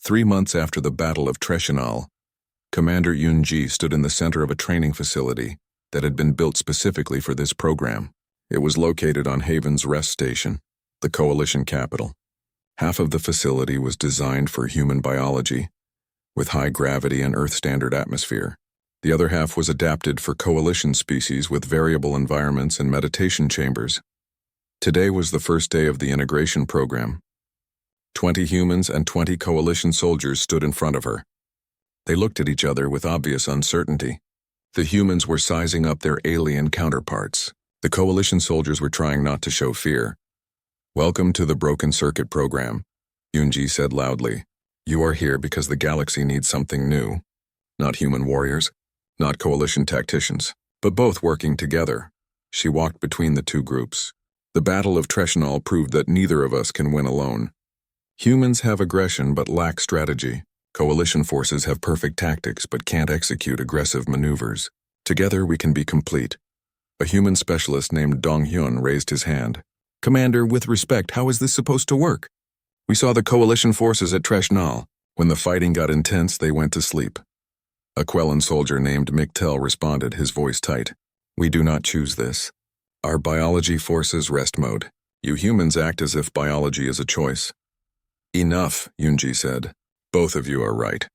3 months after the Battle of Treshinal, Commander Yunji stood in the center of a training facility that had been built specifically for this program. It was located on Haven's Rest Station, the Coalition capital. Half of the facility was designed for human biology, with high gravity and Earth-standard atmosphere. The other half was adapted for Coalition species with variable environments and meditation chambers. Today was the first day of the integration program. 20 humans and 20 Coalition soldiers stood in front of her. They looked at each other with obvious uncertainty. The humans were sizing up their alien counterparts. The Coalition soldiers were trying not to show fear. "Welcome to the Broken Circuit program," Yunji said loudly. "You are here because the galaxy needs something new. Not human warriors, not Coalition tacticians, but both working together." She walked between the two groups. The Battle of Treshinal proved that neither of us can win alone. Humans have aggression but lack strategy. Coalition forces have perfect tactics but can't execute aggressive maneuvers. Together we can be complete. A human specialist named Dong-hyun raised his hand. "Commander, with respect, how is this supposed to work? We saw the Coalition forces at Treshinal. When the fighting got intense, they went to sleep." A Quellan soldier named Miktel responded, his voice tight. "We do not choose this. Our biology forces rest mode. You humans act as if biology is a choice." "Enough," Yunji said. "Both of you are right.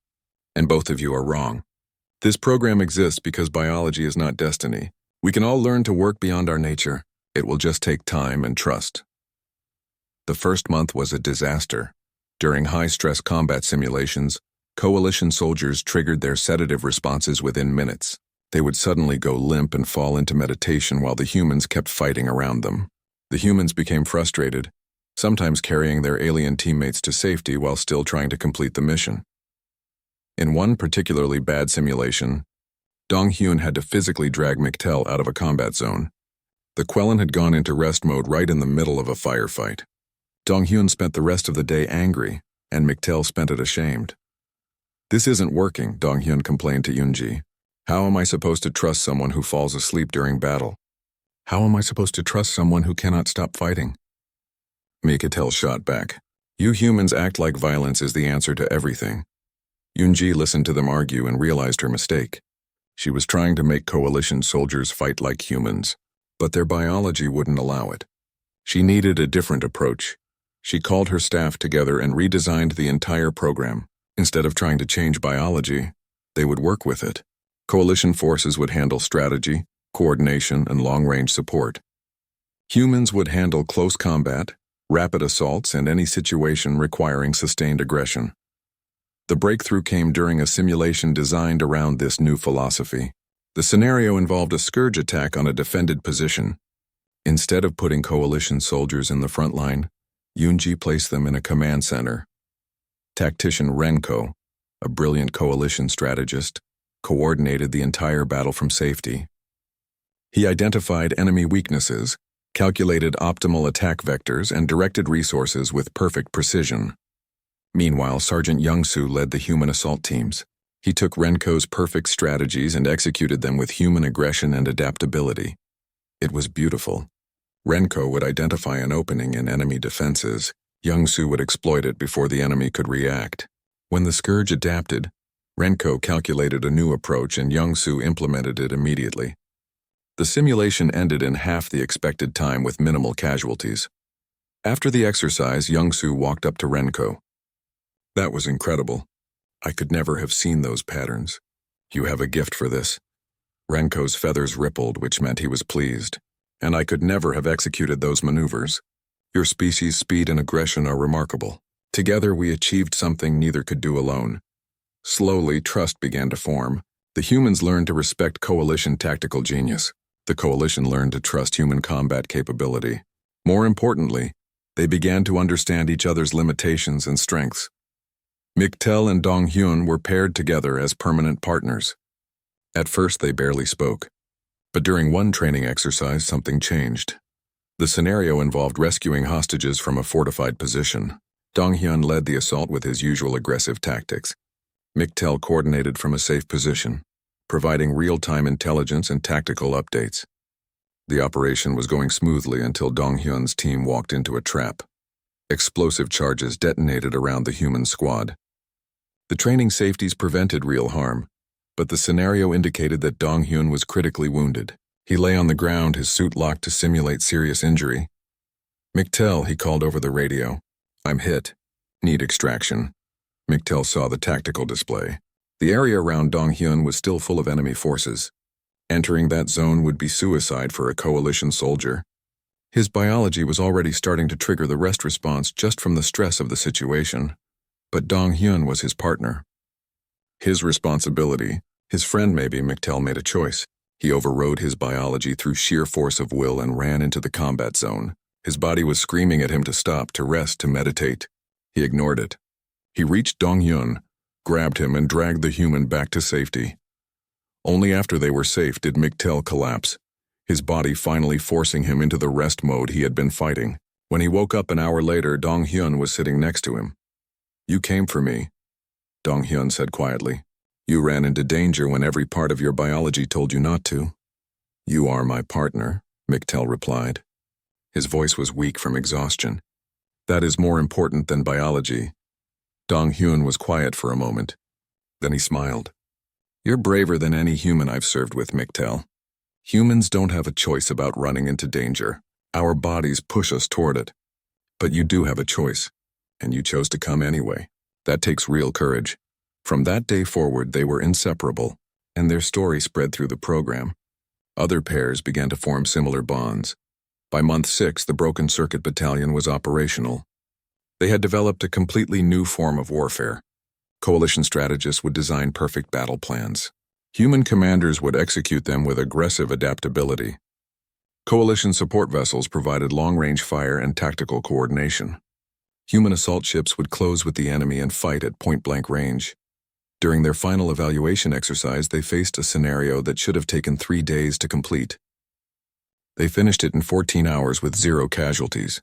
And both of you are wrong. This program exists because biology is not destiny. We can all learn to work beyond our nature. It will just take time and trust." The first month was a disaster. During high-stress combat simulations, Coalition soldiers triggered their sedative responses within minutes. They would suddenly go limp and fall into meditation while the humans kept fighting around them. The humans became frustrated, sometimes carrying their alien teammates to safety while still trying to complete the mission. In one particularly bad simulation, Dong-hyun had to physically drag Miktel out of a combat zone. The Quellan had gone into rest mode right in the middle of a firefight. Dong-hyun spent the rest of the day angry, and Miktel spent it ashamed. "This isn't working," Dong-hyun complained to Yunji. "How am I supposed to trust someone who falls asleep during battle? How am I supposed to trust someone who cannot stop fighting?" Miktel shot back. "You humans act like violence is the answer to everything." Yunji listened to them argue and realized her mistake. She was trying to make Coalition soldiers fight like humans, but their biology wouldn't allow it. She needed a different approach. She called her staff together and redesigned the entire program. Instead of trying to change biology, they would work with it. Coalition forces would handle strategy, coordination, and long-range support. Humans would handle close combat, rapid assaults, and any situation requiring sustained aggression. The breakthrough came during a simulation designed around this new philosophy. The scenario involved a scourge attack on a defended position. Instead of putting Coalition soldiers in the front line, Yunji placed them in a command center. Tactician Renko, a brilliant Coalition strategist, coordinated the entire battle from safety. He identified enemy weaknesses, calculated optimal attack vectors, and directed resources with perfect precision. Meanwhile, Sergeant Youngsu led the human assault teams. He took Renko's perfect strategies and executed them with human aggression and adaptability. It was beautiful. Renko would identify an opening in enemy defenses. Youngsu would exploit it before the enemy could react. When the scourge adapted, Renko calculated a new approach and Youngsu implemented it immediately. The simulation ended in half the expected time with minimal casualties. After the exercise, Youngsu walked up to Renko. "That was incredible. I could never have seen those patterns. You have a gift for this." Renko's feathers rippled, which meant he was pleased. "And I could never have executed those maneuvers. Your species' speed and aggression are remarkable. Together we achieved something neither could do alone." Slowly, trust began to form. The humans learned to respect Coalition tactical genius. The Coalition learned to trust human combat capability. More importantly, they began to understand each other's limitations and strengths. Miktel and Dong-hyun were paired together as permanent partners. At first they barely spoke, but during one training exercise something changed. The scenario involved rescuing hostages from a fortified position. Dong-hyun led the assault with his usual aggressive tactics. Miktel coordinated from a safe position, providing real-time intelligence and tactical updates. The operation was going smoothly until Dong-hyun's team walked into a trap. Explosive charges detonated around the human squad. The training safeties prevented real harm, but the scenario indicated that Dong-hyun was critically wounded. He lay on the ground, his suit locked to simulate serious injury. "McTell," he called over the radio. "I'm hit. Need extraction." McTell saw the tactical display. The area around Dong-hyun was still full of enemy forces. Entering that zone would be suicide for a coalition soldier. His biology was already starting to trigger the rest response just from the stress of the situation. But Dong-hyun was his partner. His responsibility, his friend maybe. McTell made a choice. He overrode his biology through sheer force of will and ran into the combat zone. His body was screaming at him to stop, to rest, to meditate. He ignored it. He reached Dong-hyun, grabbed him, and dragged the human back to safety. Only after they were safe did McTell collapse, his body finally forcing him into the rest mode he had been fighting. When he woke up an hour later, Dong-hyun was sitting next to him. "You came for me," Dong-hyun said quietly. "You ran into danger when every part of your biology told you not to." "You are my partner," McTell replied. His voice was weak from exhaustion. "That is more important than biology." Dong-hyun was quiet for a moment. Then he smiled. "You're braver than any human I've served with, McTell. Humans don't have a choice about running into danger. Our bodies push us toward it. But you do have a choice, and you chose to come anyway. That takes real courage." From that day forward, they were inseparable, and their story spread through the program. Other pairs began to form similar bonds. By month 6, the Broken Circuit Battalion was operational. They had developed a completely new form of warfare. Coalition strategists would design perfect battle plans. Human commanders would execute them with aggressive adaptability. Coalition support vessels provided long-range fire and tactical coordination. Human assault ships would close with the enemy and fight at point-blank range. During their final evaluation exercise, they faced a scenario that should have taken 3 days to complete. They finished it in 14 hours with 0 casualties.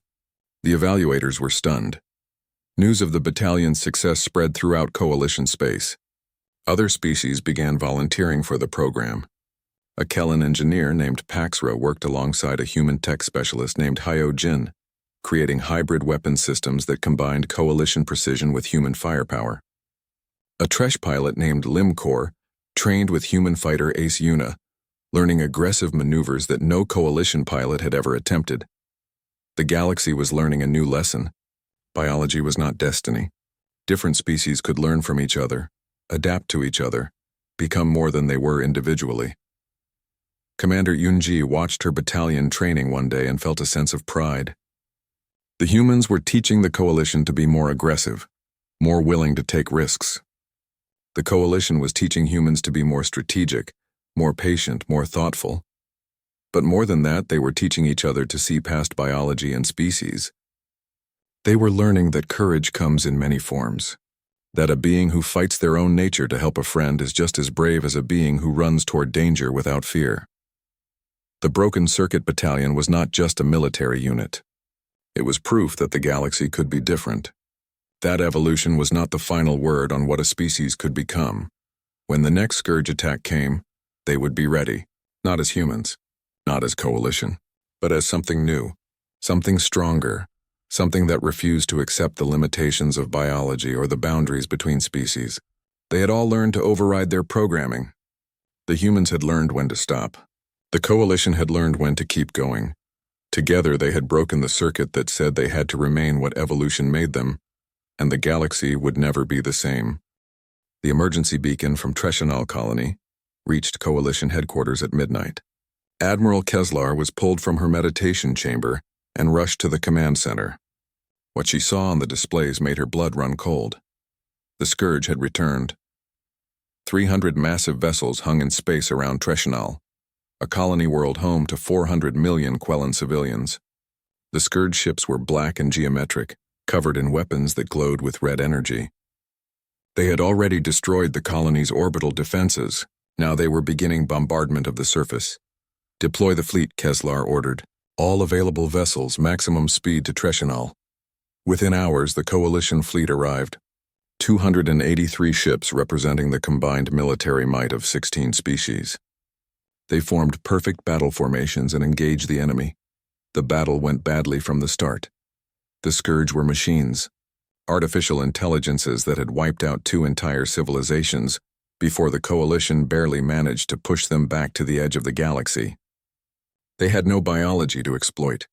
The evaluators were stunned. News of the battalion's success spread throughout coalition space. Other species began volunteering for the program. A Kellen engineer named Paxra worked alongside a human tech specialist named Hyo Jin, creating hybrid weapon systems that combined coalition precision with human firepower. A Tresh pilot named Limkor trained with human fighter Ace Yuna, learning aggressive maneuvers that no coalition pilot had ever attempted. The galaxy was learning a new lesson. Biology was not destiny. Different species could learn from each other, adapt to each other, become more than they were individually. Commander Yoon-ji watched her battalion training one day and felt a sense of pride. The humans were teaching the coalition to be more aggressive, more willing to take risks. The coalition was teaching humans to be more strategic, more patient, more thoughtful. But more than that, they were teaching each other to see past biology and species. They were learning that courage comes in many forms, that a being who fights their own nature to help a friend is just as brave as a being who runs toward danger without fear. The Broken Circuit Battalion was not just a military unit. It was proof that the galaxy could be different. That evolution was not the final word on what a species could become. When the next scourge attack came, they would be ready, not as humans, not as coalition, but as something new, something stronger, something that refused to accept the limitations of biology or the boundaries between species. They had all learned to override their programming. The humans had learned when to stop. The coalition had learned when to keep going. Together they had broken the circuit that said they had to remain what evolution made them, and the galaxy would never be the same. The emergency beacon from Treshanal Colony reached coalition headquarters at midnight. Admiral Keslar was pulled from her meditation chamber and rushed to the command center. What she saw on the displays made her blood run cold. The scourge had returned. 300 massive vessels hung in space around Treshanal, a colony world home to 400 million Quellan civilians. The scourge ships were black and geometric, covered in weapons that glowed with red energy. They had already destroyed the colony's orbital defenses. Now they were beginning bombardment of the surface. "Deploy the fleet," Keslar ordered. "All available vessels, maximum speed to Treshanal." Within hours, the coalition fleet arrived. 283 ships representing the combined military might of 16 species. They formed perfect battle formations and engaged the enemy. The battle went badly from the start. The scourge were machines. artificial intelligences that had wiped out 2 entire civilizations before the Coalition barely managed to push them back to the edge of the galaxy. They had no biology to exploit,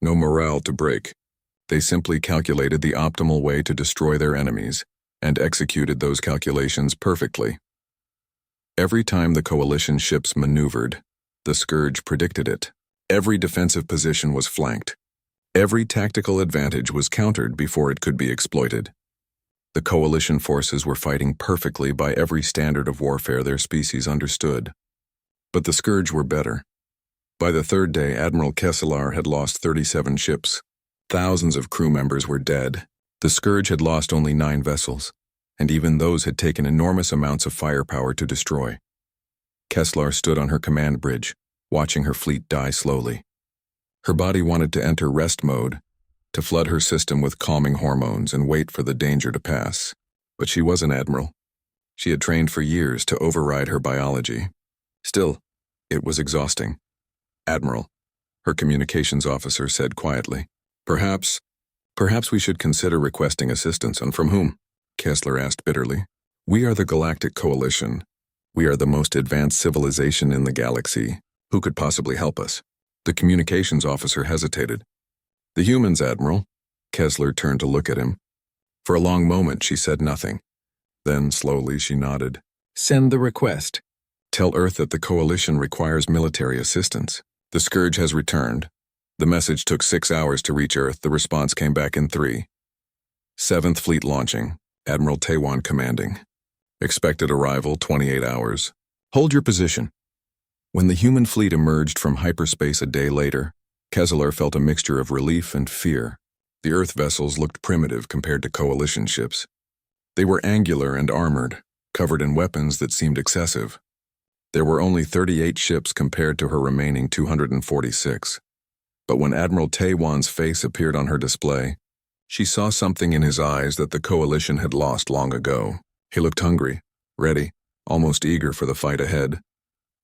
no morale to break. They simply calculated the optimal way to destroy their enemies and executed those calculations perfectly. Every time the Coalition ships maneuvered, the Scourge predicted it. Every defensive position was flanked. Every tactical advantage was countered before it could be exploited. The Coalition forces were fighting perfectly by every standard of warfare their species understood. But the Scourge were better. By the 3rd day, Admiral Kessler had lost 37 ships. Thousands of crew members were dead. The Scourge had lost only 9 vessels, and even those had taken enormous amounts of firepower to destroy. Kessler stood on her command bridge, watching her fleet die slowly. Her body wanted to enter rest mode, to flood her system with calming hormones and wait for the danger to pass. But she was an admiral. She had trained for years to override her biology. Still, it was exhausting. "Admiral," her communications officer said quietly. Perhaps we should consider requesting assistance." "And from whom?" Kessler asked bitterly. "We are the Galactic Coalition. We are the most advanced civilization in the galaxy. Who could possibly help us?" The communications officer hesitated. "The humans, Admiral." Kessler turned to look at him. For a long moment she said nothing. Then, slowly, she nodded. "Send the request. Tell Earth that the Coalition requires military assistance. The Scourge has returned." The message took 6 hours to reach Earth. The response came back in 3. 7th Fleet launching. Admiral Taiwan commanding. Expected arrival 28 hours. Hold your position. When the human fleet emerged from hyperspace a day later, Kessler felt a mixture of relief and fear. The Earth vessels looked primitive compared to Coalition ships. They were angular and armored, covered in weapons that seemed excessive. There were only 38 ships compared to her remaining 246. But when Admiral Taiwan's face appeared on her display, she saw something in his eyes that the Coalition had lost long ago. He looked hungry, ready, almost eager for the fight ahead.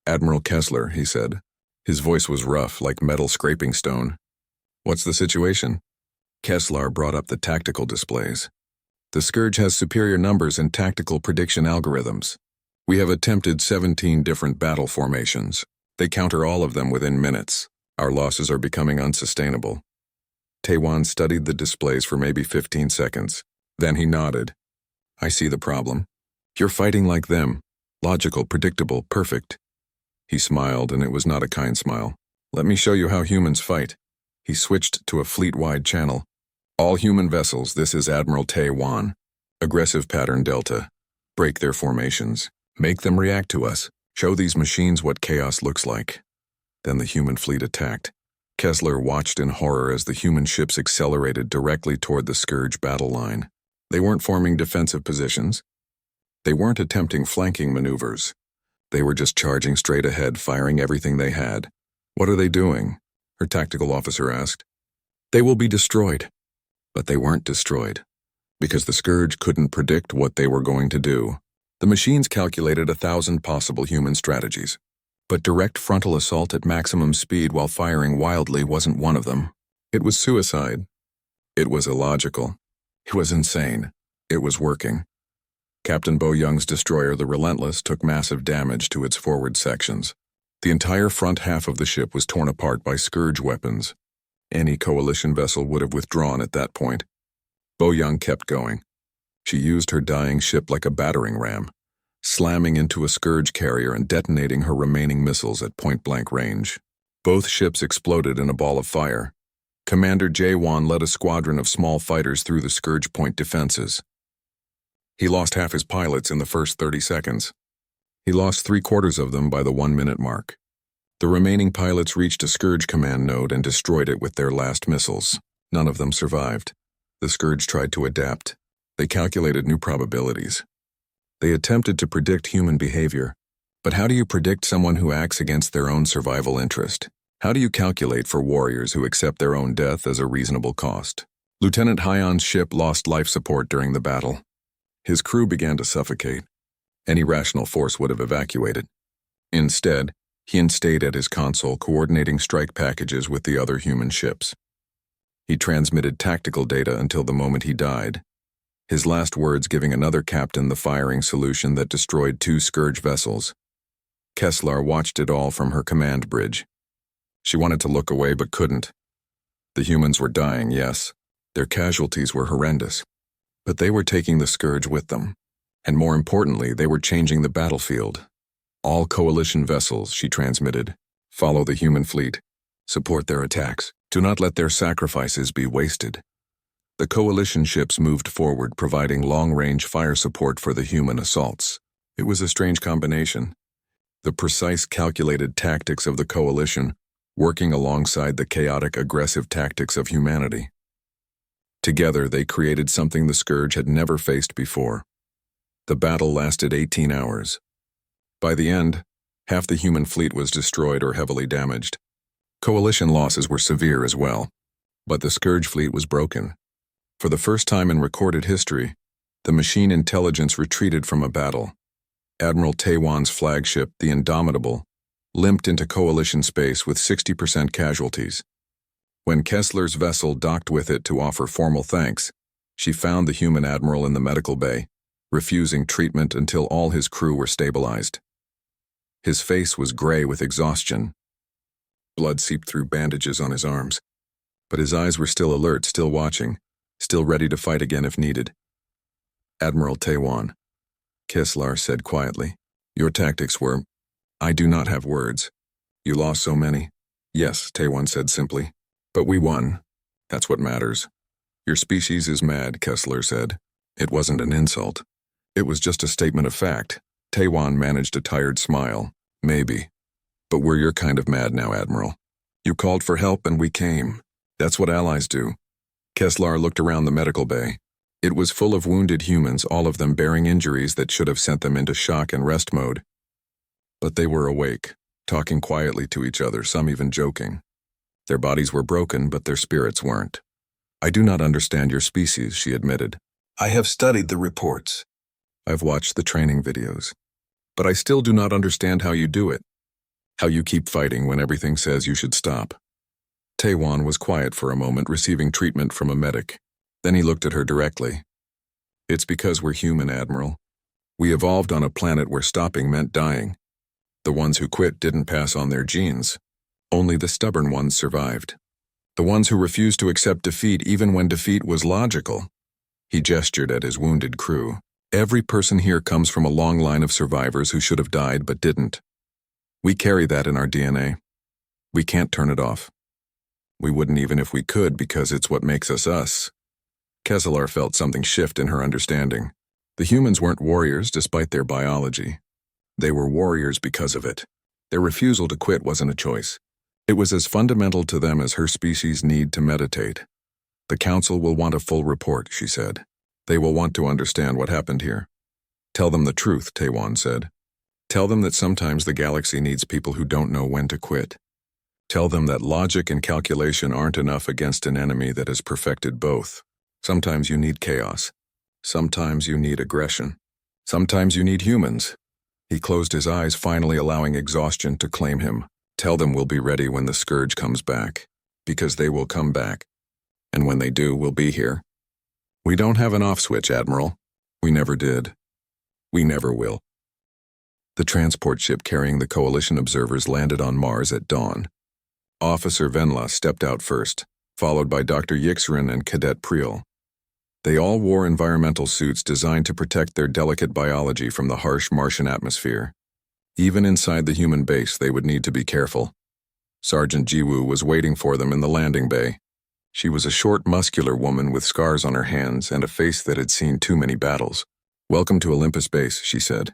"Admiral Kessler," he said. His voice was rough, like metal scraping stone. "What's the situation?" Kessler brought up the tactical displays. "The Scourge has superior numbers and tactical prediction algorithms. We have attempted 17 different battle formations. They counter all of them within minutes. Our losses are becoming unsustainable." Taiwan studied the displays for maybe 15 seconds. Then he nodded. "I see the problem. You're fighting like them. Logical, predictable, perfect." He smiled, and it was not a kind smile. "Let me show you how humans fight." He switched to a fleet-wide channel. "All human vessels, this is Admiral Taiwan. Aggressive pattern Delta. Break their formations. Make them react to us. Show these machines what chaos looks like." Then the human fleet attacked. Kessler watched in horror as the human ships accelerated directly toward the Scourge battle line. They weren't forming defensive positions. They weren't attempting flanking maneuvers. They were just charging straight ahead, firing everything they had. "What are they doing?" her tactical officer asked. "They will be destroyed." But they weren't destroyed, because the Scourge couldn't predict what they were going to do. The machines calculated 1,000 possible human strategies. But direct frontal assault at maximum speed while firing wildly wasn't one of them. It was suicide. It was illogical. It was insane. It was working. Captain Bo Young's destroyer, the Relentless, took massive damage to its forward sections. The entire front half of the ship was torn apart by Scourge weapons. Any Coalition vessel would have withdrawn at that point. Bo Young kept going. She used her dying ship like a battering ram, slamming into a Scourge carrier and detonating her remaining missiles at point-blank range. Both ships exploded in a ball of fire. Commander Jaewon led a squadron of small fighters through the Scourge point defenses. He lost half his pilots in the first 30 seconds. He lost 3/4 of them by the 1-minute mark. The remaining pilots reached a Scourge command node and destroyed it with their last missiles. None of them survived. The Scourge tried to adapt. They calculated new probabilities. They attempted to predict human behavior. But how do you predict someone who acts against their own survival interest? How do you calculate for warriors who accept their own death as a reasonable cost? Lieutenant Hyon's ship lost life support during the battle. His crew began to suffocate. Any rational force would have evacuated. Instead, he stayed at his console coordinating strike packages with the other human ships. He transmitted tactical data until the moment he died. his last words giving another captain the firing solution that destroyed 2 Scourge vessels. Kessler watched it all from her command bridge. She wanted to look away but couldn't. The humans were dying, yes. Their casualties were horrendous. But they were taking the Scourge with them. And more importantly, they were changing the battlefield. All Coalition vessels, she transmitted, follow the human fleet. Support their attacks. Do not let their sacrifices be wasted. The Coalition ships moved forward, providing long-range fire support for the human assaults. It was a strange combination. The precise, calculated tactics of the Coalition, working alongside the chaotic, aggressive tactics of humanity. Together, they created something the Scourge had never faced before. The battle lasted 18 hours. By the end, half the human fleet was destroyed or heavily damaged. Coalition losses were severe as well, but the Scourge fleet was broken. For the first time in recorded history, the machine intelligence retreated from a battle. Admiral Taiwan's flagship, the Indomitable, limped into Coalition space with 60% casualties. When Kessler's vessel docked with it to offer formal thanks, she found the human admiral in the medical bay, refusing treatment until all his crew were stabilized. His face was gray with exhaustion. Blood seeped through bandages on his arms, but his eyes were still alert, still watching, still ready to fight again if needed. Admiral Taiwan, Kessler said quietly, your tactics were, I do not have words. You lost so many. Yes, Taiwan said simply, but we won. That's what matters. Your species is mad, Kessler said. It wasn't an insult. It was just a statement of fact. Taiwan managed a tired smile. Maybe. But we're your kind of mad now, Admiral. You called for help and we came. That's what allies do. Kessler looked around the medical bay. It was full of wounded humans, all of them bearing injuries that should have sent them into shock and rest mode. But they were awake, talking quietly to each other, some even joking. Their bodies were broken, but their spirits weren't. I do not understand your species, she admitted. I have studied the reports. I've watched the training videos. But I still do not understand how you do it. How you keep fighting when everything says you should stop. Taiwan was quiet for a moment, receiving treatment from a medic. Then he looked at her directly. It's because we're human, Admiral. We evolved on a planet where stopping meant dying. The ones who quit didn't pass on their genes. Only the stubborn ones survived. The ones who refused to accept defeat even when defeat was logical. He gestured at his wounded crew. Every person here comes from a long line of survivors who should have died but didn't. We carry that in our DNA. We can't turn it off. We wouldn't even if we could because it's what makes us us. Kessler felt something shift in her understanding. The humans weren't warriors despite their biology. They were warriors because of it. Their refusal to quit wasn't a choice. It was as fundamental to them as her species' need to meditate. The Council will want a full report, she said. They will want to understand what happened here. Tell them the truth, Taiwan said. Tell them that sometimes the galaxy needs people who don't know when to quit. Tell them that logic and calculation aren't enough against an enemy that has perfected both. Sometimes you need chaos. Sometimes you need aggression. Sometimes you need humans. He closed his eyes, finally allowing exhaustion to claim him. Tell them we'll be ready when the Scourge comes back. Because they will come back. And when they do, we'll be here. We don't have an off switch, Admiral. We never did. We never will. The transport ship carrying the Coalition observers landed on Mars at dawn. Officer Venla stepped out first, followed by Dr. Yixrin and Cadet Priel. They all wore environmental suits designed to protect their delicate biology from the harsh Martian atmosphere. Even inside the human base, they would need to be careful. Sergeant Jiwoo was waiting for them in the landing bay. She was a short, muscular woman with scars on her hands and a face that had seen too many battles. Welcome to Olympus Base, she said.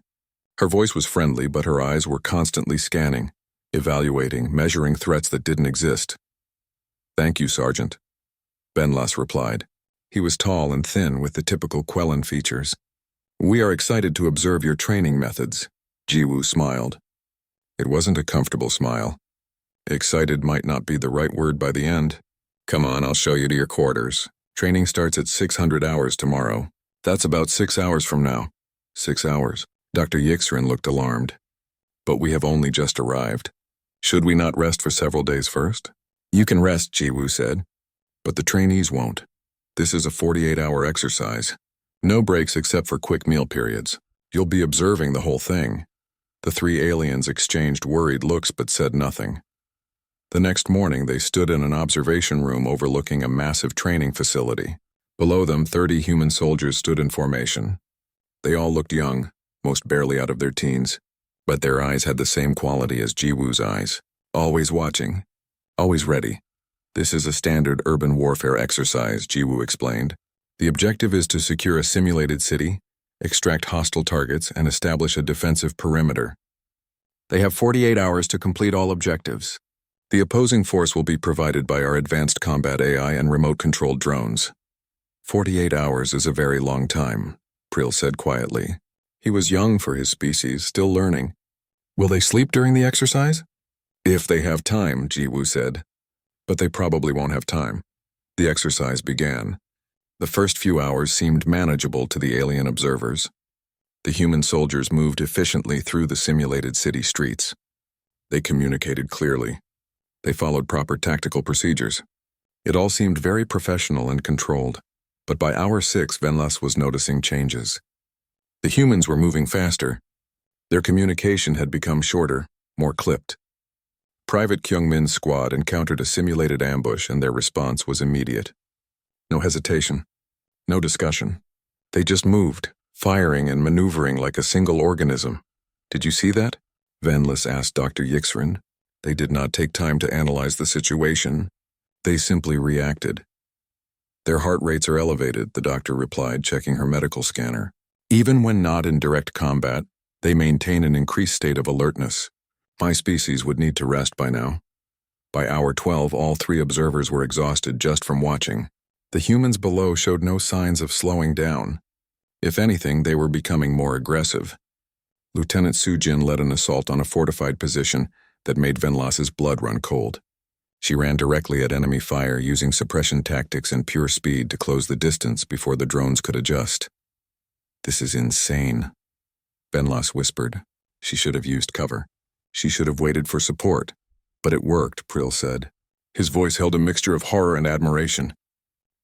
Her voice was friendly, but her eyes were constantly scanning, evaluating, measuring threats that didn't exist. Thank you, Sergeant. Benlas replied. He was tall and thin with the typical Quellan features. We are excited to observe your training methods, Jiwoo smiled. It wasn't a comfortable smile. Excited might not be the right word by the end. Come on, I'll show you to your quarters. Training starts at 600 hours tomorrow. That's about 6 hours from now. 6 hours. Dr. Yixrin looked alarmed. But we have only just arrived. Should we not rest for several days first? You can rest, Jiwoo said. But the trainees won't. This is a 48-hour exercise. No breaks except for quick meal periods. You'll be observing the whole thing. The three aliens exchanged worried looks but said nothing. The next morning, they stood in an observation room overlooking a massive training facility. Below them, 30 human soldiers stood in formation. They all looked young, most barely out of their teens, but their eyes had the same quality as Jiwoo's eyes. Always watching, always ready. This is a standard urban warfare exercise, Jiwoo explained. The objective is to secure a simulated city, extract hostile targets, and establish a defensive perimeter. They have 48 hours to complete all objectives. The opposing force will be provided by our advanced combat AI and remote-controlled drones. 48 hours is a very long time, Prill said quietly. He was young for his species, still learning. Will they sleep during the exercise? If they have time, Jiwoo said. But they probably won't have time. The exercise began. The first few hours seemed manageable to the alien observers. The human soldiers moved efficiently through the simulated city streets. They communicated clearly. They followed proper tactical procedures. It all seemed very professional and controlled. But by hour 6, Venlas was noticing changes. The humans were moving faster. Their communication had become shorter, more clipped. Private Kyungmin's squad encountered a simulated ambush and their response was immediate. No hesitation. No discussion. They just moved, firing and maneuvering like a single organism. Did you see that? Venlas asked Dr. Yixrin. They did not take time to analyze the situation. They simply reacted. Their heart rates are elevated, the doctor replied, checking her medical scanner. Even when not in direct combat, they maintain an increased state of alertness. My species would need to rest by now. By hour 12, all 3 observers were exhausted just from watching. The humans below showed no signs of slowing down. If anything, they were becoming more aggressive. Lieutenant Sujin led an assault on a fortified position that made Venlas's blood run cold. She ran directly at enemy fire, using suppression tactics and pure speed to close the distance before the drones could adjust. This is insane, Venlas whispered. She should have used cover. She should have waited for support. But it worked, Prill said. His voice held a mixture of horror and admiration.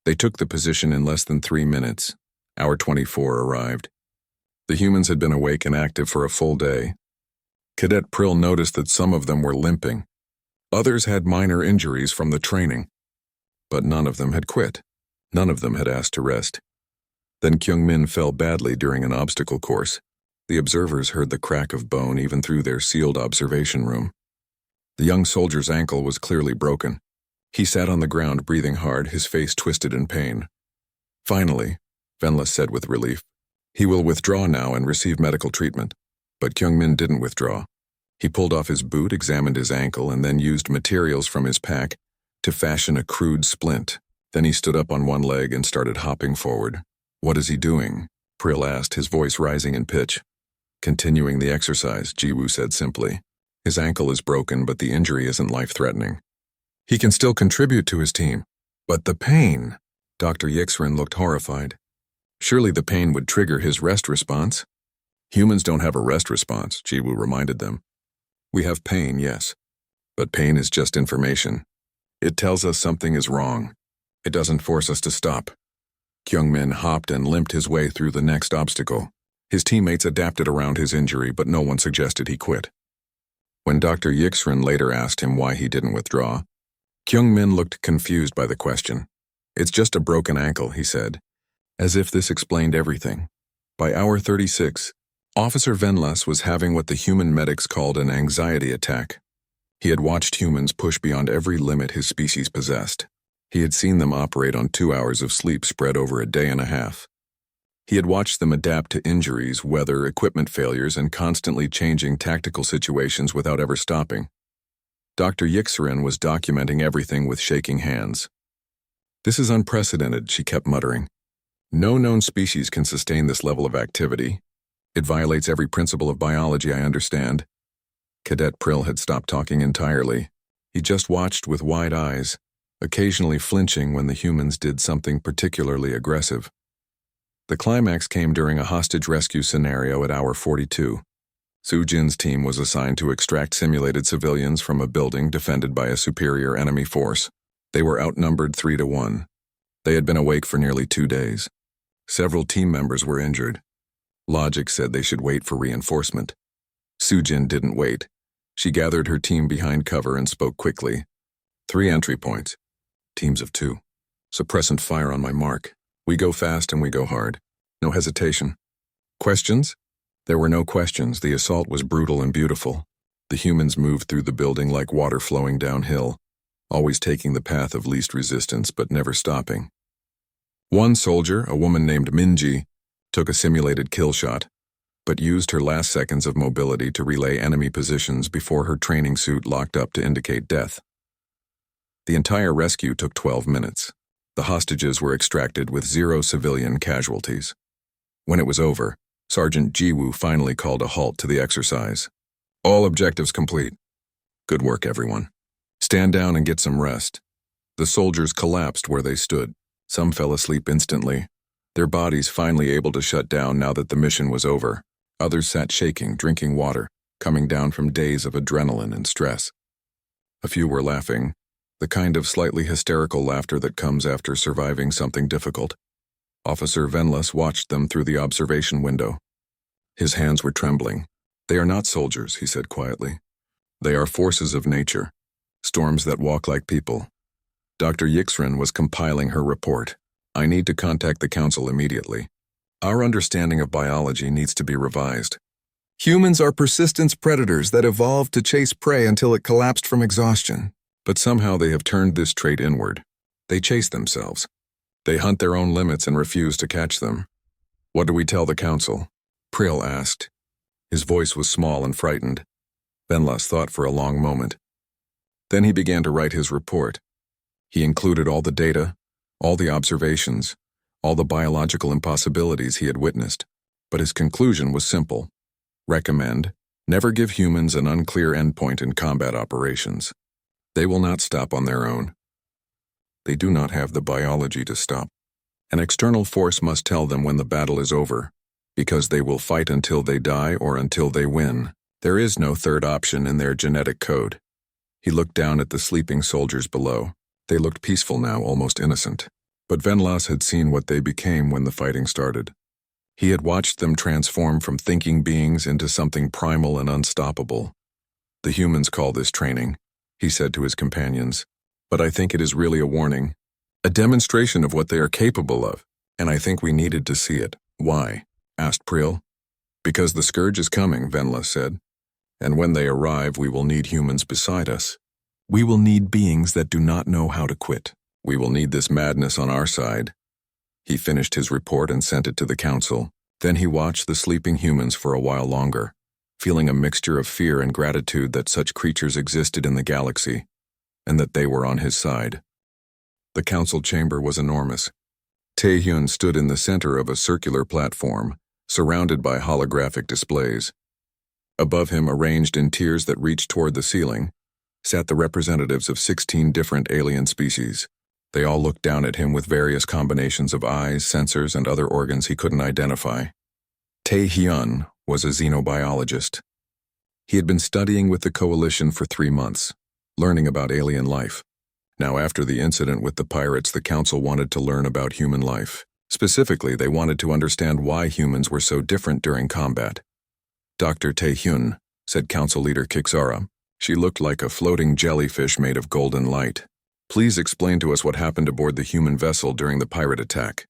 They took the position in less than 3 minutes. Hour 24 arrived. The humans had been awake and active for a full day. Cadet Prill noticed that some of them were limping. Others had minor injuries from the training. But none of them had quit. None of them had asked to rest. Then Kyungmin fell badly during an obstacle course. The observers heard the crack of bone even through their sealed observation room. The young soldier's ankle was clearly broken. He sat on the ground breathing hard, his face twisted in pain. Finally, Venlas said with relief, he will withdraw now and receive medical treatment. But Kyungmin didn't withdraw. He pulled off his boot, examined his ankle, and then used materials from his pack to fashion a crude splint. Then he stood up on one leg and started hopping forward. What is he doing? Prill asked, his voice rising in pitch. Continuing the exercise, Jiwoo said simply. His ankle is broken, but the injury isn't life-threatening. He can still contribute to his team. But the pain! Dr. Yixrin looked horrified. Surely the pain would trigger his rest response. Humans don't have a rest response, Jiwoo reminded them. We have pain, yes. But pain is just information. It tells us something is wrong. It doesn't force us to stop. Kyungmin hopped and limped his way through the next obstacle. His teammates adapted around his injury, but no one suggested he quit. When Dr. Yixrin later asked him why he didn't withdraw, Kyungmin looked confused by the question. It's just a broken ankle, he said, as if this explained everything. By hour 36, Officer Venlas was having what the human medics called an anxiety attack. He had watched humans push beyond every limit his species possessed. He had seen them operate on 2 hours of sleep spread over a day and a half. He had watched them adapt to injuries, weather, equipment failures, and constantly changing tactical situations without ever stopping. Dr. Yixrin was documenting everything with shaking hands. This is unprecedented, she kept muttering. No known species can sustain this level of activity. It violates every principle of biology I understand. Cadet Prill had stopped talking entirely. He just watched with wide eyes, occasionally flinching when the humans did something particularly aggressive. The climax came during a hostage rescue scenario at hour 42. Sujin's team was assigned to extract simulated civilians from a building defended by a superior enemy force. They were outnumbered 3-1. They had been awake for nearly 2 days. Several team members were injured. Logic said they should wait for reinforcement. Sujin didn't wait. She gathered her team behind cover and spoke quickly. 3 entry points. Teams of 2. Suppressant fire on my mark. We go fast and we go hard. No hesitation. Questions? There were no questions. The assault was brutal and beautiful. The humans moved through the building like water flowing downhill, always taking the path of least resistance but never stopping. One soldier, a woman named Minji, took a simulated kill shot, but used her last seconds of mobility to relay enemy positions before her training suit locked up to indicate death. The entire rescue took 12 minutes. The hostages were extracted with 0 civilian casualties. When it was over, Sergeant Jiwoo finally called a halt to the exercise. All objectives complete. Good work, everyone. Stand down and get some rest. The soldiers collapsed where they stood. Some fell asleep instantly, their bodies finally able to shut down now that the mission was over. Others sat shaking, drinking water, coming down from days of adrenaline and stress. A few were laughing, the kind of slightly hysterical laughter that comes after surviving something difficult. Officer Venlas watched them through the observation window. His hands were trembling. They are not soldiers, he said quietly. They are forces of nature, storms that walk like people. Dr. Yixrin was compiling her report. I need to contact the council immediately. Our understanding of biology needs to be revised. Humans are persistence predators that evolved to chase prey until it collapsed from exhaustion. But somehow they have turned this trait inward. They chase themselves. They hunt their own limits and refuse to catch them. What do we tell the council? Prill asked. His voice was small and frightened. Venlas thought for a long moment. Then he began to write his report. He included all the data, all the observations, all the biological impossibilities he had witnessed. But his conclusion was simple. Recommend, never give humans an unclear endpoint in combat operations. They will not stop on their own. They do not have the biology to stop. An external force must tell them when the battle is over, because they will fight until they die or until they win. There is no third option in their genetic code. He looked down at the sleeping soldiers below. They looked peaceful now, almost innocent. But Venlas had seen what they became when the fighting started. He had watched them transform from thinking beings into something primal and unstoppable. The humans call this training, he said to his companions. But I think it is really a warning, a demonstration of what they are capable of, and I think we needed to see it. Why? Asked Prill. Because the scourge is coming, Venlas said. And when they arrive, we will need humans beside us. We will need beings that do not know how to quit. We will need this madness on our side. He finished his report and sent it to the council. Then he watched the sleeping humans for a while longer, feeling a mixture of fear and gratitude that such creatures existed in the galaxy, and that they were on his side. The council chamber was enormous. Taehyun stood in the center of a circular platform, surrounded by holographic displays. Above him, arranged in tiers that reached toward the ceiling, sat the representatives of 16 different alien species. They all looked down at him with various combinations of eyes, sensors, and other organs he couldn't identify. Taehyun was a xenobiologist. He had been studying with the Coalition for 3 months, learning about alien life. Now, after the incident with the pirates, the council wanted to learn about human life. Specifically, they wanted to understand why humans were so different during combat. Dr. Taehyun, said Council Leader Kixara. She looked like a floating jellyfish made of golden light. Please explain to us what happened aboard the human vessel during the pirate attack.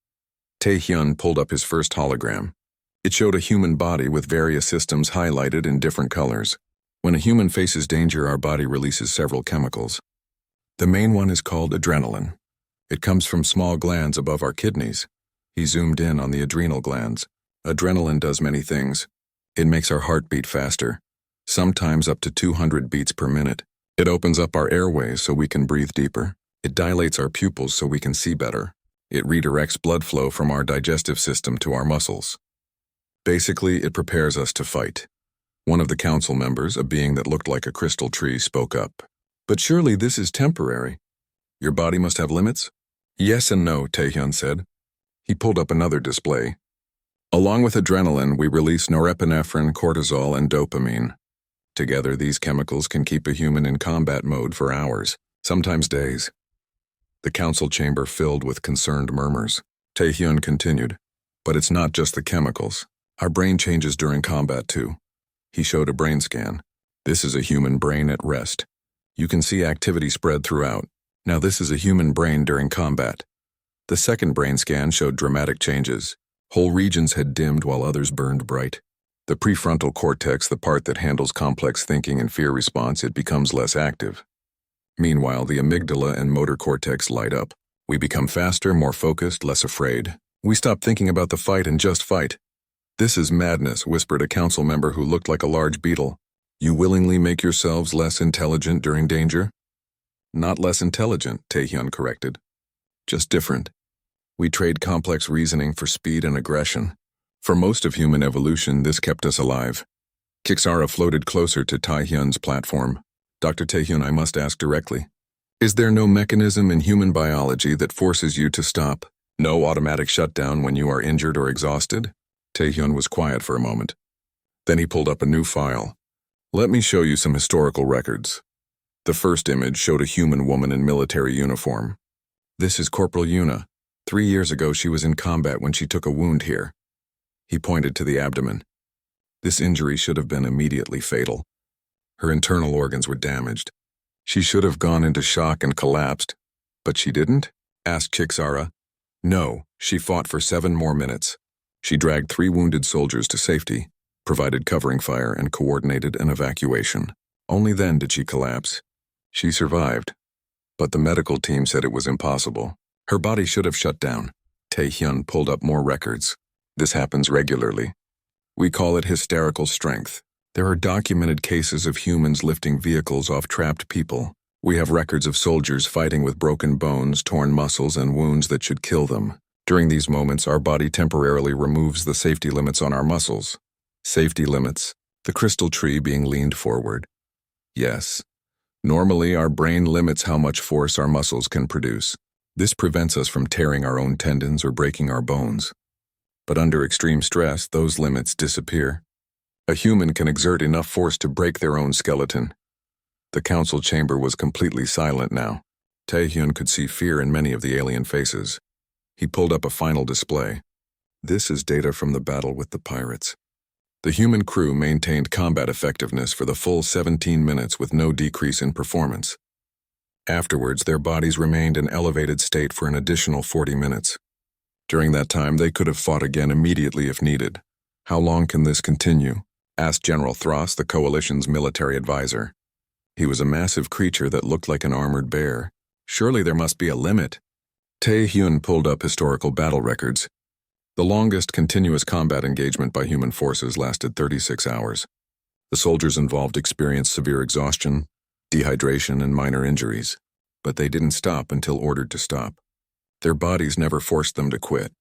Taehyun pulled up his first hologram. It showed a human body with various systems highlighted in different colors. When a human faces danger, our body releases several chemicals. The main one is called adrenaline. It comes from small glands above our kidneys. He zoomed in on the adrenal glands. Adrenaline does many things. It makes our heart beat faster, sometimes up to 200 beats per minute. It opens up our airways so we can breathe deeper. It dilates our pupils so we can see better. It redirects blood flow from our digestive system to our muscles. Basically, it prepares us to fight. One of the council members, a being that looked like a crystal tree, spoke up. But surely this is temporary. Your body must have limits? Yes and no, Taehyun said. He pulled up another display. Along with adrenaline, we release norepinephrine, cortisol, and dopamine. Together, these chemicals can keep a human in combat mode for hours, sometimes days. The council chamber filled with concerned murmurs. Taehyun continued. But it's not just the chemicals. Our brain changes during combat too. He showed a brain scan. This is a human brain at rest. You can see activity spread throughout. Now this is a human brain during combat. The second brain scan showed dramatic changes. Whole regions had dimmed while others burned bright. The prefrontal cortex, the part that handles complex thinking and fear response, it becomes less active. Meanwhile, the amygdala and motor cortex light up. We become faster, more focused, less afraid. We stop thinking about the fight and just fight. This is madness, whispered a council member who looked like a large beetle. You willingly make yourselves less intelligent during danger? Not less intelligent, Taehyun corrected. Just different. We trade complex reasoning for speed and aggression. For most of human evolution, this kept us alive. Kixara floated closer to Taehyun's platform. Dr. Taehyun, I must ask directly. Is there no mechanism in human biology that forces you to stop? No automatic shutdown when you are injured or exhausted? Taehyun was quiet for a moment. Then he pulled up a new file. Let me show you some historical records. The first image showed a human woman in military uniform. This is Corporal Yuna. 3 years ago she was in combat when she took a wound here. He pointed to the abdomen. This injury should have been immediately fatal. Her internal organs were damaged. She should have gone into shock and collapsed. But she didn't? Asked Kixara. No, she fought for 7 more minutes. She dragged 3 wounded soldiers to safety, provided covering fire, and coordinated an evacuation. Only then did she collapse. She survived. But the medical team said it was impossible. Her body should have shut down. Taehyun pulled up more records. This happens regularly. We call it hysterical strength. There are documented cases of humans lifting vehicles off trapped people. We have records of soldiers fighting with broken bones, torn muscles, and wounds that should kill them. During these moments, our body temporarily removes the safety limits on our muscles. Safety limits, the crystal tree being leaned forward. Yes. Normally, our brain limits how much force our muscles can produce. This prevents us from tearing our own tendons or breaking our bones. But under extreme stress, those limits disappear. A human can exert enough force to break their own skeleton. The council chamber was completely silent now. Taehyun could see fear in many of the alien faces. He pulled up a final display. This is data from the battle with the pirates. The human crew maintained combat effectiveness for the full 17 minutes with no decrease in performance. Afterwards, their bodies remained in elevated state for an additional 40 minutes. During that time, they could have fought again immediately if needed. How long can this continue? Asked General Thross, the coalition's military advisor. He was a massive creature that looked like an armored bear. Surely there must be a limit. Taehyun pulled up historical battle records. The longest continuous combat engagement by human forces lasted 36 hours. The soldiers involved experienced severe exhaustion, dehydration, and minor injuries. But they didn't stop until ordered to stop. Their bodies never forced them to quit.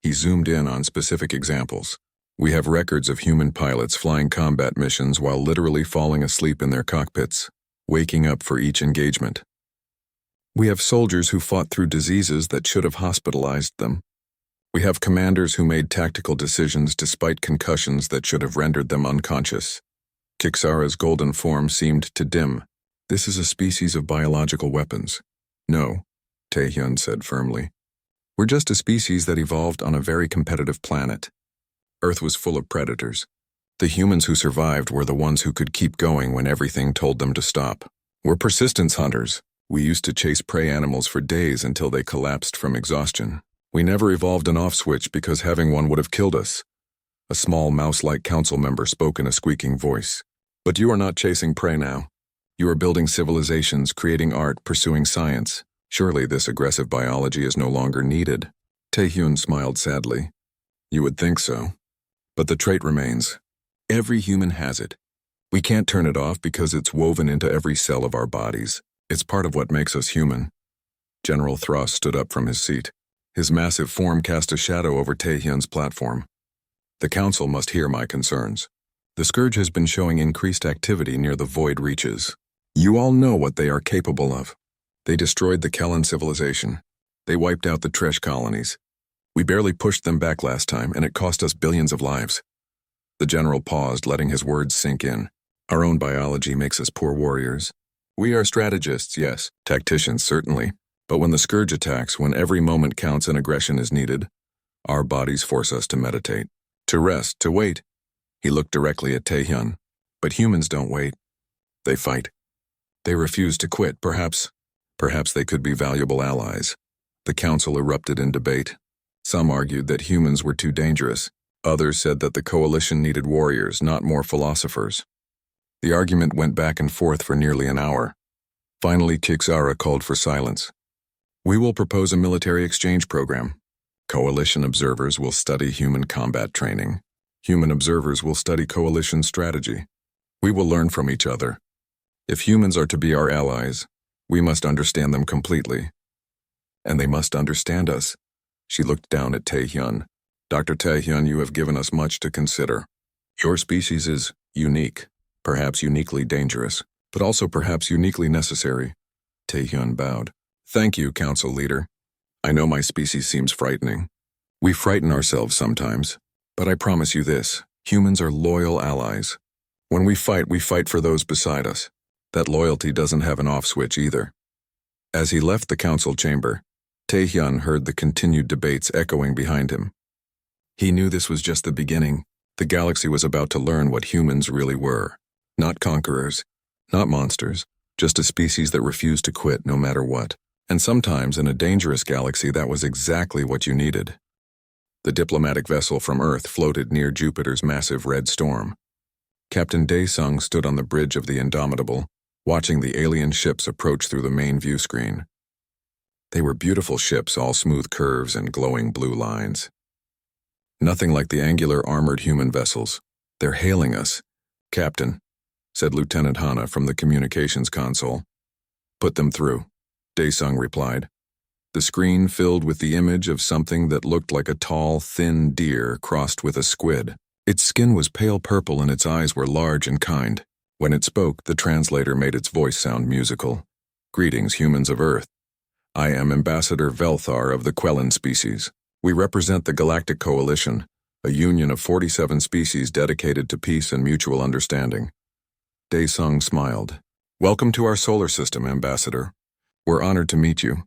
He zoomed in on specific examples. We have records of human pilots flying combat missions while literally falling asleep in their cockpits, waking up for each engagement. We have soldiers who fought through diseases that should have hospitalized them. We have commanders who made tactical decisions despite concussions that should have rendered them unconscious. Kixara's golden form seemed to dim. This is a species of biological weapons. No, Taehyun said firmly. We're just a species that evolved on a very competitive planet. Earth was full of predators. The humans who survived were the ones who could keep going when everything told them to stop. We're persistence hunters. We used to chase prey animals for days until they collapsed from exhaustion. We never evolved an off switch because having one would have killed us. A small mouse-like council member spoke in a squeaking voice. But you are not chasing prey now. You are building civilizations, creating art, pursuing science. Surely this aggressive biology is no longer needed. Taehyun smiled sadly. You would think so. But the trait remains. Every human has it. We can't turn it off because it's woven into every cell of our bodies. It's part of what makes us human. General Thross stood up from his seat. His massive form cast a shadow over Taehyun's platform. The council must hear my concerns. The Scourge has been showing increased activity near the void reaches. You all know what they are capable of. They destroyed the Kellan civilization. They wiped out the Tresh colonies. We barely pushed them back last time, and it cost us billions of lives. The general paused, letting his words sink in. Our own biology makes us poor warriors. We are strategists, yes, tacticians certainly, but when the Scourge attacks, when every moment counts and aggression is needed, Our bodies force us to meditate, to rest, to wait. He looked directly at Taehyun. But humans don't wait. They fight. They refuse to quit, perhaps they could be valuable allies. The council erupted in debate. Some argued that humans were too dangerous. Others said that the coalition needed warriors, not more philosophers. The argument went back and forth for nearly an hour. Finally, Kixara called for silence. We will propose a military exchange program. Coalition observers will study human combat training. Human observers will study coalition strategy. We will learn from each other. If humans are to be our allies, we must understand them completely. And they must understand us. She looked down at Taehyun. Dr. Taehyun, you have given us much to consider. Your species is unique, perhaps uniquely dangerous, but also perhaps uniquely necessary. Taehyun bowed. Thank you, Council Leader. I know my species seems frightening. We frighten ourselves sometimes, but I promise you this, humans are loyal allies. When we fight for those beside us. That loyalty doesn't have an off switch either. As he left the council chamber, Taehyun heard the continued debates echoing behind him. He knew this was just the beginning. The galaxy was about to learn what humans really were. Not conquerors, not monsters, just a species that refused to quit no matter what. And sometimes in a dangerous galaxy, that was exactly what you needed. The diplomatic vessel from Earth floated near Jupiter's massive red storm. Captain Daesung stood on the bridge of the Indomitable, watching the alien ships approach through the main view screen. They were beautiful ships, all smooth curves and glowing blue lines. Nothing like the angular armored human vessels. They're hailing us. Captain, said Lieutenant Hana from the communications console. Put them through, Daesung replied. The screen filled with the image of something that looked like a tall, thin deer crossed with a squid. Its skin was pale purple and its eyes were large and kind. When it spoke, the translator made its voice sound musical. Greetings, humans of Earth. I am Ambassador Velthar of the Quellan species. We represent the Galactic Coalition, a union of 47 species dedicated to peace and mutual understanding. Daesung smiled. Welcome to our solar system, Ambassador. We're honored to meet you.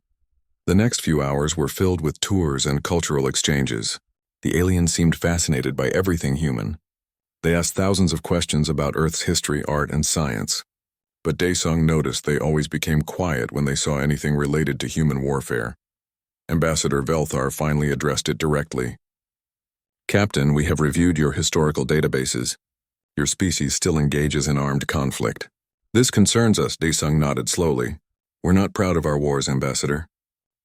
The next few hours were filled with tours and cultural exchanges. The aliens seemed fascinated by everything human. They asked thousands of questions about Earth's history, art, and science. But Daesung noticed they always became quiet when they saw anything related to human warfare. Ambassador Velthar finally addressed it directly. Captain, we have reviewed your historical databases. Your species still engages in armed conflict. This concerns us, Daesung nodded slowly. We're not proud of our wars, Ambassador.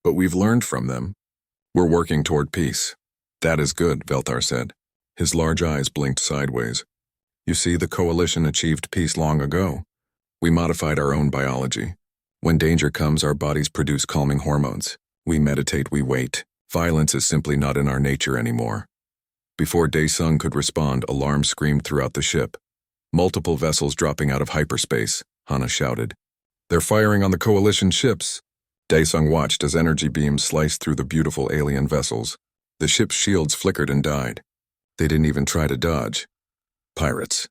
But we've learned from them. We're working toward peace. That is good, Velthar said. His large eyes blinked sideways. You see, the Coalition achieved peace long ago. We modified our own biology. When danger comes, our bodies produce calming hormones. We meditate, we wait. Violence is simply not in our nature anymore. Before Daesung could respond, alarms screamed throughout the ship. Multiple vessels dropping out of hyperspace, Hana shouted. They're firing on the Coalition ships. Daesung watched as energy beams sliced through the beautiful alien vessels. The ship's shields flickered and died. They didn't even try to dodge. Pirates,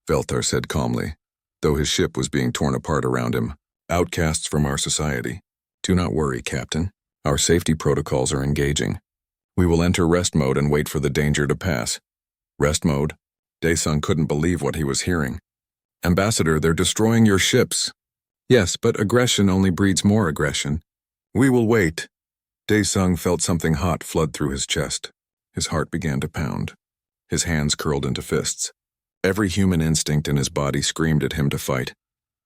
Velthar said calmly, though his ship was being torn apart around him. Outcasts from our society. Do not worry, Captain. Our safety protocols are engaging. We will enter rest mode and wait for the danger to pass. Rest mode? Daesung couldn't believe what he was hearing. Ambassador, they're destroying your ships. Yes, but aggression only breeds more aggression. We will wait. Daesung felt something hot flood through his chest. His heart began to pound. His hands curled into fists. Every human instinct in his body screamed at him to fight.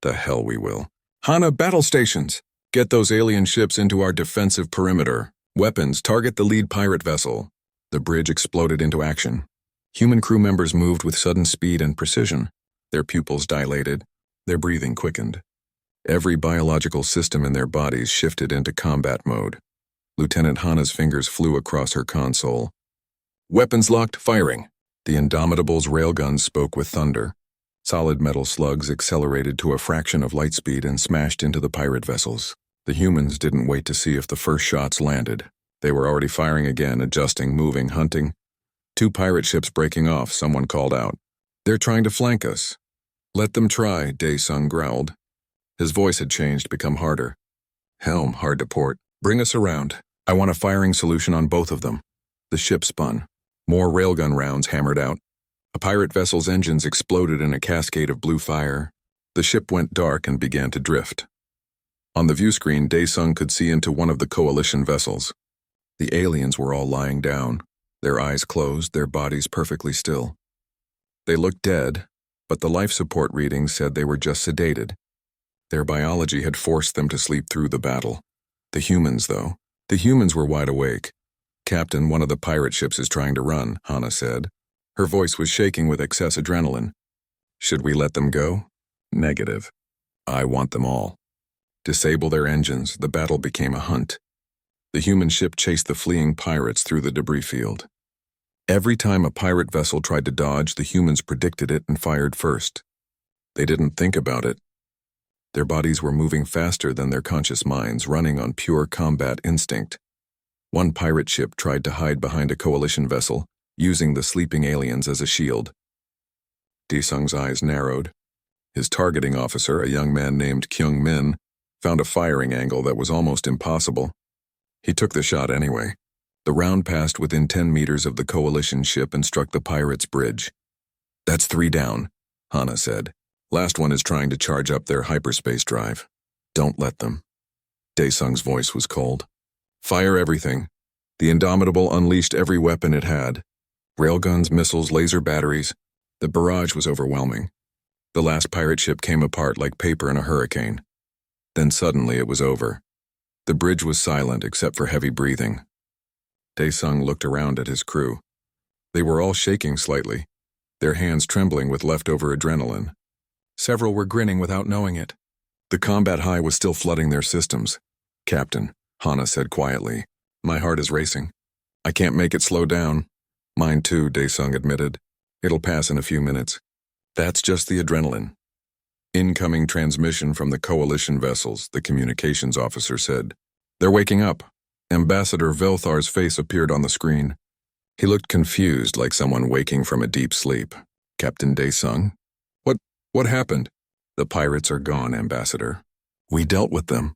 The hell we will. Hana, battle stations! Get those alien ships into our defensive perimeter. Weapons, target the lead pirate vessel. The bridge exploded into action. Human crew members moved with sudden speed and precision. Their pupils dilated. Their breathing quickened. Every biological system in their bodies shifted into combat mode. Lieutenant Hana's fingers flew across her console. Weapons locked, firing. The Indomitable's railguns spoke with thunder. Solid metal slugs accelerated to a fraction of light speed and smashed into the pirate vessels. The humans didn't wait to see if the first shots landed. They were already firing again, adjusting, moving, hunting. 2 pirate ships breaking off, someone called out. They're trying to flank us. Let them try, Daesung growled. His voice had changed, become harder. Helm, hard to port. Bring us around. I want a firing solution on both of them. The ship spun. More railgun rounds hammered out. A pirate vessel's engines exploded in a cascade of blue fire. The ship went dark and began to drift. On the view screen, Daesung could see into one of the coalition vessels. The aliens were all lying down, their eyes closed, their bodies perfectly still. They looked dead, but the life support readings said they were just sedated. Their biology had forced them to sleep through the battle. The humans, though, the humans were wide awake. "Captain, one of the pirate ships is trying to run," Hana said. Her voice was shaking with excess adrenaline. "Should we let them go?" "Negative. I want them all. Disable their engines." The battle became a hunt. The human ship chased the fleeing pirates through the debris field. Every time a pirate vessel tried to dodge, the humans predicted it and fired first. They didn't think about it. Their bodies were moving faster than their conscious minds, running on pure combat instinct. One pirate ship tried to hide behind a coalition vessel, using the sleeping aliens as a shield. Daesung's eyes narrowed. His targeting officer, a young man named Kyung Min, found a firing angle that was almost impossible. He took the shot anyway. The round passed within 10 meters of the coalition ship and struck the pirates' bridge. "That's 3 down," Hana said. "Last one is trying to charge up their hyperspace drive. Don't let them." Daesung's voice was cold. "Fire everything." The Indomitable unleashed every weapon it had. Railguns, missiles, laser batteries. The barrage was overwhelming. The last pirate ship came apart like paper in a hurricane. Then suddenly it was over. The bridge was silent except for heavy breathing. Daesung looked around at his crew. They were all shaking slightly, their hands trembling with leftover adrenaline. Several were grinning without knowing it. The combat high was still flooding their systems. "Captain," Hana said quietly, "my heart is racing. I can't make it slow down." "Mine too," Daesung admitted. "It'll pass in a few minutes." "That's just the adrenaline." "Incoming transmission from the coalition vessels," the communications officer said. "They're waking up." Ambassador Velthar's face appeared on the screen. He looked confused, like someone waking from a deep sleep. "Captain Daesung? What happened?" "The pirates are gone, Ambassador. We dealt with them."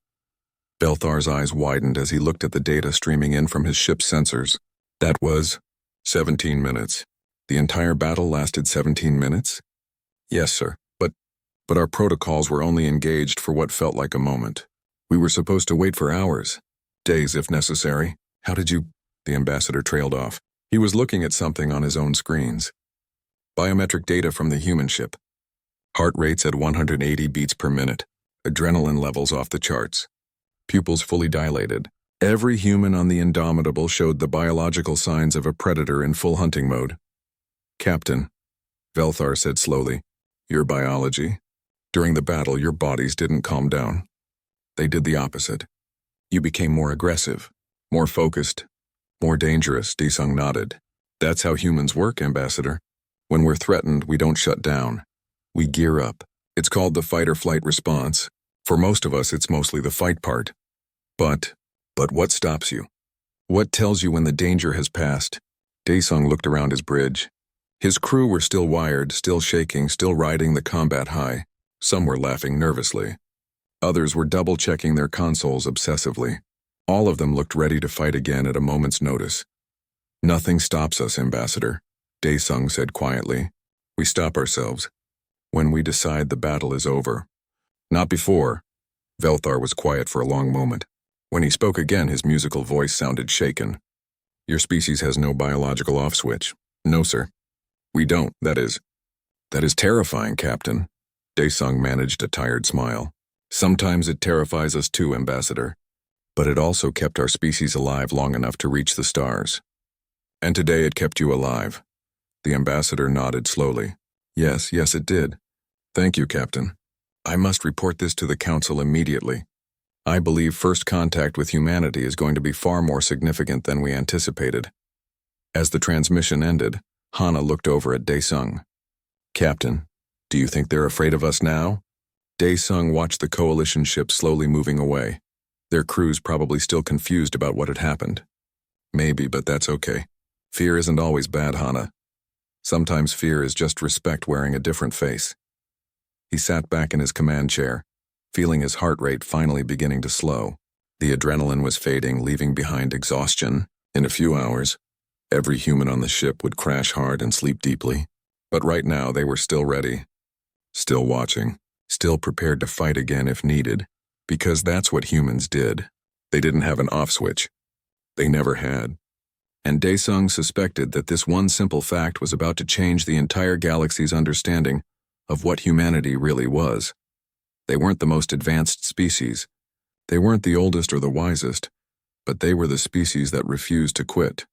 Velthar's eyes widened as he looked at the data streaming in from his ship's sensors. "That was 17 minutes. The entire battle lasted 17 minutes?" "Yes, sir. But our protocols were only engaged for what felt like a moment. We were supposed to wait for hours. Days if necessary." "How did you—" The ambassador trailed off. He was looking at something on his own screens. Biometric data from the human ship. Heart rates at 180 beats per minute. Adrenaline levels off the charts. Pupils fully dilated. Every human on the Indomitable showed the biological signs of a predator in full hunting mode. "Captain," Velthar said slowly, "your biology. During the battle, your bodies didn't calm down. They did the opposite. You became more aggressive, more focused, more dangerous." Daesung nodded. "That's how humans work, Ambassador. When we're threatened, we don't shut down. We gear up. It's called the fight-or-flight response. For most of us, it's mostly the fight part. But what stops you? What tells you when the danger has passed?" Daesung looked around his bridge. His crew were still wired, still shaking, still riding the combat high. Some were laughing nervously. Others were double-checking their consoles obsessively. All of them looked ready to fight again at a moment's notice. "Nothing stops us, Ambassador," Daesung said quietly. "We stop ourselves when we decide the battle is over." "Not before." Velthar was quiet for a long moment. When he spoke again, his musical voice sounded shaken. "Your species has no biological off switch." "No, sir. We don't, that is terrifying, Captain." Daesung managed a tired smile. "Sometimes it terrifies us too, Ambassador. But it also kept our species alive long enough to reach the stars. And today it kept you alive." The ambassador nodded slowly. Yes, it did. "Thank you, Captain. I must report this to the Council immediately. I believe first contact with humanity is going to be far more significant than we anticipated." As the transmission ended, Hana looked over at Daesung. "Captain, do you think they're afraid of us now?" Daesung watched the coalition ship slowly moving away. Their crews probably still confused about what had happened. "Maybe, but that's okay. Fear isn't always bad, Hana. Sometimes fear is just respect wearing a different face." He sat back in his command chair, feeling his heart rate finally beginning to slow. The adrenaline was fading, leaving behind exhaustion. In a few hours, Every human on the ship would crash hard and sleep deeply. But right now they were still ready, still watching, still prepared to fight again if needed, because that's what humans did. They didn't have an off switch. They never had. And Daesung suspected that this one simple fact was about to change the entire galaxy's understanding of what humanity really was. They weren't the most advanced species. They weren't the oldest or the wisest, but they were the species that refused to quit.